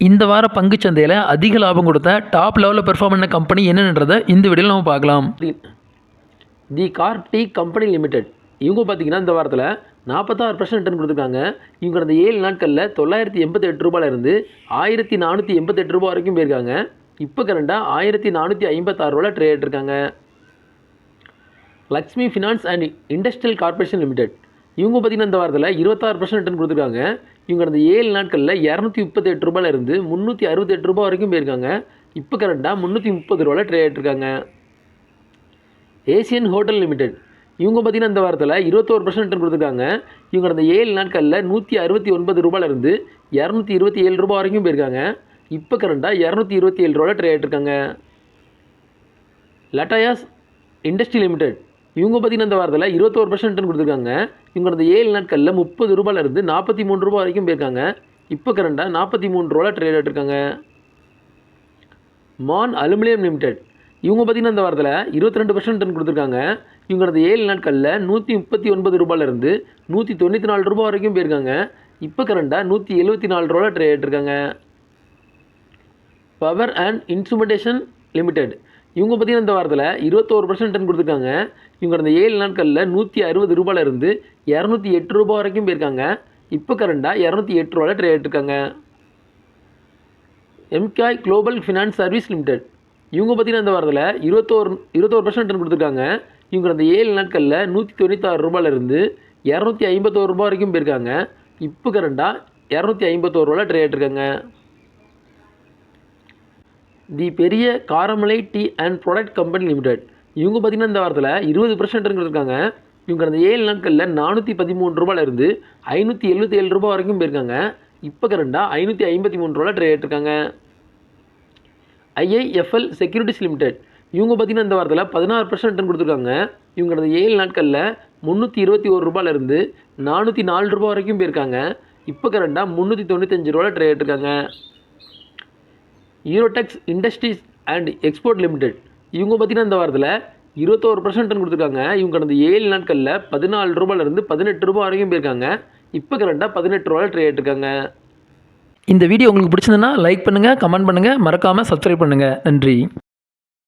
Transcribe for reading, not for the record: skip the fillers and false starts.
இந்த வார பங்குச்சந்தையில் அதிக லாபம் கொடுத்த டாப் லெவலில் பெர்ஃபார்ம் பண்ண கம்பெனி என்னன்றதை இந்த வீடியோவில் நம்ம பார்க்கலாம். தி கார் டீ கம்பெனி லிமிடெட் இவங்க பார்த்தீங்கன்னா இந்த வாரத்தில் 46% ரிட்டர்ன் கொடுத்துருக்காங்க. இவங்க கடந்த 7 நாட்களில் 988 ரூபாயிலிருந்து 1488 ரூபா வரைக்கும் போயிருக்காங்க. இப்போ கரண்டாக 1456 ரூபாயில் ட்ரேட் இருக்காங்க. Lakshmi finance and industrial corporation limited இவங்க பார்த்தீங்கன்னா இந்த வாரத்தில் 26% ரிட்டர்ன் கொடுத்துருக்காங்க. இவங்க கடந்த 7 நாட்களில் 238 ரூபாயிலிருந்து 368 ரூபா வரைக்கும் போயிருக்காங்க. இப்போ கரண்டாக 330 ரூபாயில் ட்ரேட் இருக்காங்க. ஏசியன் ஹோட்டல் லிமிடெட் இவங்க பார்த்தீங்கன்னா இந்த வாரத்தில் 21% ரிட்டர்ன் கொடுத்துருக்காங்க. இவங்க கடந்த 7 நாட்களில் 169 ரூபாயிலிருந்து 227 ரூபா வரைக்கும் போயிருக்காங்க. இப்போ கரண்டாக 227 ரூபாயில் ட்ரேட் இருக்காங்க. லட்டாயாஸ் இண்டஸ்ட்ரி லிமிடெட் இவங்க பார்த்தீங்கன்னா இந்த வாரத்தில் 21% ரிட்டர்ன் கொடுத்துருக்காங்க. இவங்க கடந்த 7 நாட்களில் 30 ரூபாயிலிருந்து 43 ரூபா வரைக்கும் போயிருக்காங்க. இப்போ கரண்டாக 43 ரூபாயில் ட்ரேட் ஆகிட்டுருக்காங்க. மான் அலுமினியம் லிமிடெட் இவங்க பார்த்தீங்கன்னா இந்த வாரத்தில் 22% ரிட்டர்ன் கொடுத்துருக்காங்க. இவங்க கடந்த 7 நாட்களில் 139 ரூபாயிலிருந்து 194 ரூபா வரைக்கும் போயிருக்காங்க. இப்போ கரண்டாக 174 ரூபாயில் ட்ரேட் ஆகிட்டுருக்காங்க. பவர் அண்ட் இன்ஸ்ட்ருமெண்டேஷன் லிமிடெட் இவங்க பார்த்தீங்கன்னா இந்த வாரத்தில் 21% ரிட்டர்ன் கொடுத்துருக்காங்க. இவங்க கடந்த 7 நாட்களில் 160 ரூபாயிலிருந்து 208 ரூபா வரைக்கும் போயிருக்காங்க. இப்போ கரண்டாக 208 ரூபாயில் ட்ரேட் இருக்காங்க. எம்காய் குளோபல் ஃபினான்ஸ் சர்வீஸ் லிமிடெட் இவங்க பார்த்தீங்கன்னா இந்த வாரத்தில் 21% ரிட்டர்ன் கொடுத்துருக்காங்க. இவங்க கடந்த 7 நாட்களில் 196 ரூபாயிலிருந்து 251 ரூபா வரைக்கும் போயிருக்காங்க. இப்போ கரண்டாக 251 ரூபாயில் ட்ரேட் இருக்காங்க. தி பெரிய Karamalai tea and product company limited இவங்க பார்த்தீங்கன்னா இந்த வாரத்தில் 20% ரிட்டர்ன் கொடுத்துருக்காங்க. இவங்க கடந்த 7 நாட்களில் 413 ரூபாயிலிருந்து 577 ரூபா வரைக்கும் போயிருக்காங்க. இப்போ கரண்டாக 553 ரூபாயில் ட்ரேட் இருக்காங்க. ஐஐஎஃப்எல் செக்யூரிட்டிஸ் லிமிடெட் இவங்க பார்த்தீங்கன்னா இந்த வாரத்தில் 16% ரிட்டர்ன் கொடுத்துருக்காங்க. இவங்க கடந்த 7 நாட்களில் 321 ரூபாயிலிருந்து 404 ரூபா வரைக்கும் போயிருக்காங்க. இப்போ கரண்டாக 395 ரூபாயில் ட்ரேட் இருக்காங்க. யூரோடெக்ஸ் இண்டஸ்ட்ரீஸ் அண்ட் எக்ஸ்போர்ட் லிமிடெட் இவங்க பார்த்தீங்கன்னா இந்த வாரத்தில் 21% ரிட்டர்ன் கொடுத்துருக்காங்க. இவங்க கடந்த 7 நாட்களில் 14 ரூபாயிலிருந்து 18 ரூபா வரைக்கும் போயிருக்காங்க. இப்போ கரண்டாக 18 ரூபாயில் ட்ரேட் இருக்காங்க. இந்த வீடியோ உங்களுக்கு பிடிச்சிருந்ததுன்னா லைக் பண்ணுங்கள், கமெண்ட் பண்ணுங்கள், மறக்காமல் சப்ஸ்கிரைப் பண்ணுங்கள். நன்றி.